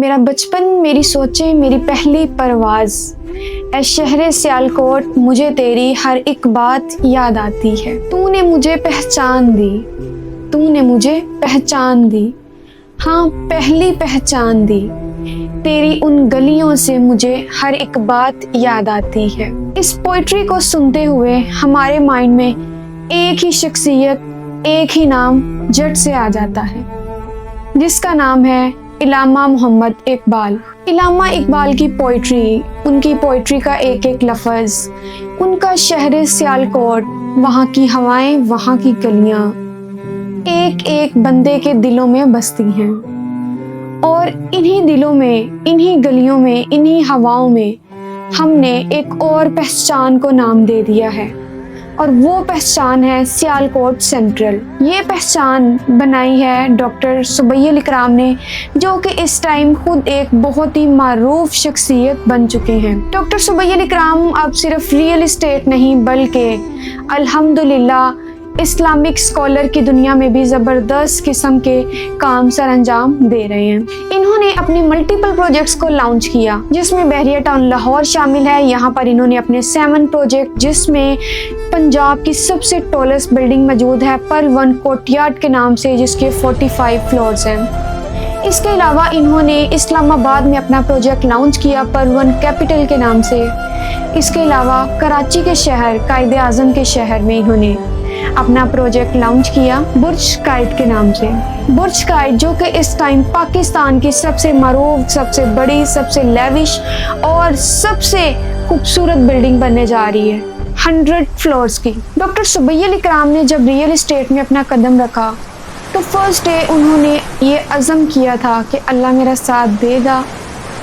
मेरा बचपन, मेरी सोचें, मेरी पहली परवाज़, ऐ शहरे सियालकोट मुझे तेरी हर एक बात याद आती है। तूने मुझे पहचान दी, तूने मुझे पहचान दी, हाँ पहली पहचान दी। तेरी उन गलियों से मुझे हर एक बात याद आती है। इस पोइट्री को सुनते हुए हमारे माइंड में एक ही शख्सियत, एक ही नाम झट से आ जाता है, जिसका नाम है इल्लामा मोहम्मद इकबाल। इल्लामा इकबाल की पोइट्री, उनकी पोइट्री का एक एक लफ्ज़, उनका शहर सियालकोट, वहाँ की हवाएं, वहाँ की गलियाँ एक एक बंदे के दिलों में बसती हैं। और इन्हीं दिलों में, इन्हीं गलियों में, इन्हीं हवाओं में हमने एक और पहचान को नाम दे दिया है, और वो पहचान है सियालकोट सेंट्रल। ये पहचान बनाई है डॉक्टर सुबैल इकराम ने, जो कि इस टाइम खुद एक बहुत ही मारूफ शख्सियत बन चुके हैं। डॉक्टर सुबैल इकराम अब सिर्फ रियल एस्टेट नहीं, बल्कि अल्हम्दुलिल्लाह इस्लामिक स्कॉलर की दुनिया में भी ज़बरदस्त किस्म के काम सर अंजाम दे रहे हैं। इन्होंने अपने मल्टीपल प्रोजेक्ट्स को लॉन्च किया, जिसमें बहरिया टाउन लाहौर शामिल है। यहाँ पर इन्होंने अपने 7 प्रोजेक्ट, जिसमें पंजाब की सबसे टॉलेस्ट बिल्डिंग मौजूद है पर्ल वन कोर्टयार्ड के नाम से, जिसके 45 फ्लोर्स हैं। इसके अलावा इन्होंने इस्लामाबाद में अपना प्रोजेक्ट लॉन्च किया पर्ल वन कैपिटल के नाम से। इसके अलावा कराची के शहर, कायदे आज़म के शहर में इन्होंने अपना प्रोजेक्ट लॉन्च किया बुर्ज काइट के नाम से। बुर्ज काइट जो कि इस टाइम पाकिस्तान की सबसे मरूफ, सबसे बड़ी, सबसे लेविश और सबसे खूबसूरत बिल्डिंग बनने जा रही है, 100 फ्लोर्स की। डॉक्टर सुबैल इकराम ने जब रियल एस्टेट में अपना कदम रखा तो फर्स्ट डे उन्होंने ये अज़म किया था कि अल्लाह मेरा साथ देगा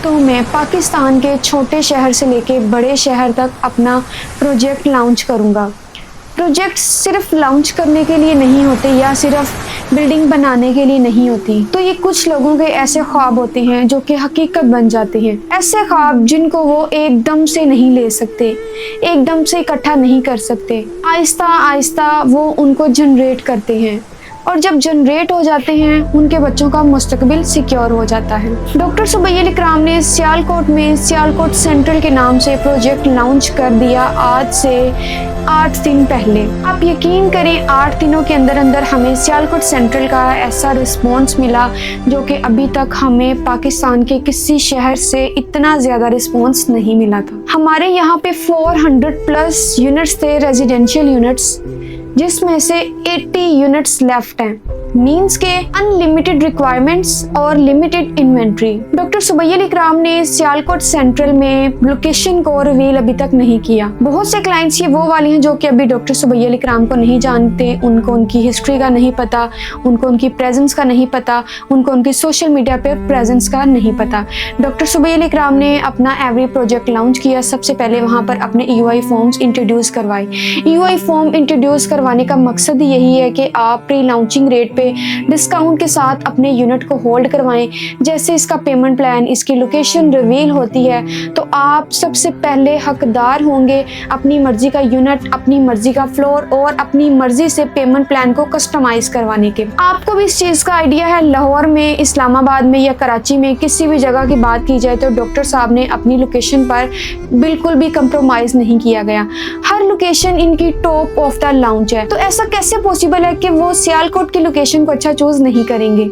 तो मैं पाकिस्तान के छोटे शहर से लेके बड़े शहर तक अपना प्रोजेक्ट लॉन्च करूँगा। प्रोजेक्ट सिर्फ लॉन्च करने के लिए नहीं होते या सिर्फ बिल्डिंग बनाने के लिए नहीं होती, तो ये कुछ लोगों के ऐसे ख्वाब होते हैं जो कि हकीकत बन जाते हैं। ऐसे ख्वाब जिनको वो एकदम से नहीं ले सकते, एकदम से इकट्ठा नहीं कर सकते, आहिस्ता आहिस्ता वो उनको जनरेट करते हैं, और जब जनरेट हो जाते हैं उनके बच्चों का मुस्तकबिल सिक्योर हो जाता है। डॉक्टर सुबैल इकराम ने सियालकोट में सियालकोट सेंट्रल के नाम से प्रोजेक्ट लॉन्च कर दिया आज से 8 दिन पहले। आप यकीन करें 8 दिनों के अंदर अंदर हमें सियालकोट सेंट्रल का ऐसा रिस्पॉन्स मिला जो कि अभी तक हमें पाकिस्तान के किसी शहर से इतना ज़्यादा रिस्पॉन्स नहीं मिला था। हमारे यहाँ पे 400+ यूनिट्स थे, रेजिडेंशियल यूनिट्स, जिसमें से 80 यूनिट्स लेफ्ट हैं। मीन्स के अनलिमिटेड रिक्वायरमेंट्स और लिमिटेड इन्वेंट्री। डॉक्टर सुबैल इकराम ने सियालकोट सेंट्रल में लोकेशन को रिवील अभी तक नहीं किया। बहुत से क्लाइंट्स ये वो वाले हैं जो कि अभी डॉक्टर सुबैल इकराम को नहीं जानते, उनको उनकी हिस्ट्री का नहीं पता, उनको उनकी प्रेजेंस का नहीं पता, उनको उनकी सोशल मीडिया पे प्रेजेंस का नहीं पता। डॉक्टर सुबैल इकराम ने अपना एवरी प्रोजेक्ट लॉन्च किया। सबसे पहले वहाँ पर अपने EOI फॉर्म्स इंट्रोड्यूस करवाए। EOI फॉर्म इंट्रोड्यूस करवाने का मकसद यही है कि आप प्री लॉन्चिंग रेट पे डिस्काउंट के साथ अपने यूनिट को होल्ड करवाएं। जैसे इसका पेमेंट प्लान, इसकी लोकेशन रिवील होती है तो आप सबसे पहले हकदार होंगे अपनी मर्जी का यूनिट, अपनी मर्जी का फ्लोर और अपनी मर्जी से पेमेंट प्लान को कस्टमाइज करवाने के। आपको भी इस चीज़ का आइडिया है, लाहौर में, इस्लामाबाद में या कराची में किसी भी जगह की बात की जाए तो डॉक्टर साहब ने अपनी लोकेशन पर बिल्कुल भी कंप्रोमाइज नहीं किया गया। हर लोकेशन इनकी टॉप ऑफ द लाउंज है। तो ऐसा कैसे पॉसिबल है कि वो सियालकोट की लोकेशन को अच्छा चूज नहीं करेंगे?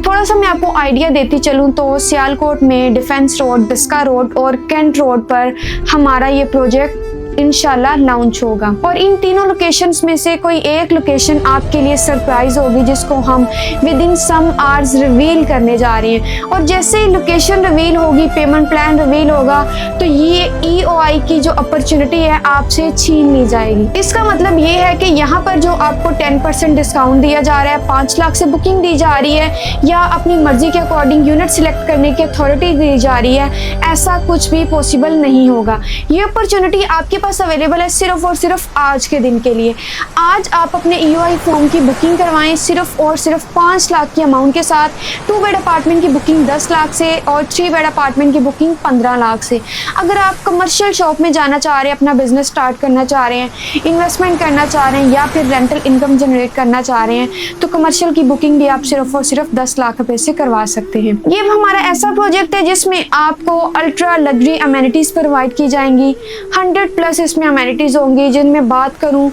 थोड़ा सा मैं आपको आइडिया देती चलूँ तो सियालकोट में डिफेंस रोड, बिस्का रोड और कैंट रोड पर हमारा ये प्रोजेक्ट इंशाल्लाह लॉन्च होगा। और इन तीनों लोकेशंस में से कोई एक लोकेशन आपके लिए सरप्राइज होगी, जिसको हम within some hours reveal करने जा रहे हैं। और जैसे ही लोकेशन रिवील होगी, पेमेंट प्लान रिवील होगा, तो ये EOI की जो अपॉर्चुनिटी है आपसे छीन ली जाएगी। इसका मतलब ये है कि यहाँ पर जो आपको 10% डिस्काउंट दिया जा रहा है, 5 लाख से बुकिंग दी जा रही है, या अपनी मर्जी के अकॉर्डिंग यूनिट सिलेक्ट करने की अथॉरिटी दी जा रही है, ऐसा कुछ भी पॉसिबल नहीं होगा। ये अपॉर्चुनिटी आपके पास अवेलेबल है सिर्फ और सिर्फ आज के दिन के लिए। आज आप अपने EOI फॉर्म की बुकिंग करवाएं सिर्फ और सिर्फ 5 लाख की अमाउंट के साथ। 2 बेड अपार्टमेंट की बुकिंग 10 लाख से और 3 बेड अपार्टमेंट की बुकिंग 15 लाख से। अगर आप कमर्शियल शॉप में जाना चाह रहे हैं, अपना बिजनेस स्टार्ट करना चाह रहे हैं, इन्वेस्टमेंट करना चाह रहे हैं या फिर रेंटल इनकम जनरेट करना चाह रहे हैं, तो कमर्शियल की बुकिंग भी आप सिर्फ और सिर्फ 10 लाख रुपए से करवा सकते हैं। ये हमारा ऐसा प्रोजेक्ट है जिसमें आपको अल्ट्रा लग्जरी अमेनिटीज प्रोवाइड की जाएंगी। 100+ इसमें अमेनिटीज होंगी, जिनमें बात करूं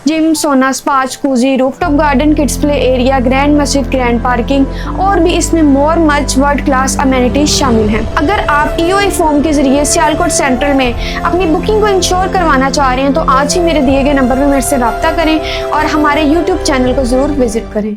जिम, सोना, spa, jacuzzi, rooftop garden, kids play area, grand मस्जिद, ग्रैंड पार्किंग और भी इसमें more much world class amenities शामिल हैं। अगर आप EOI फॉर्म के जरिए सियालकोट सेंट्रल में अपनी बुकिंग को इंश्योर करवाना चाह रहे हैं तो आज ही मेरे दिए गए नंबर पर मेरे से रब्ता करें और हमारे YouTube चैनल को जरूर विजिट करें।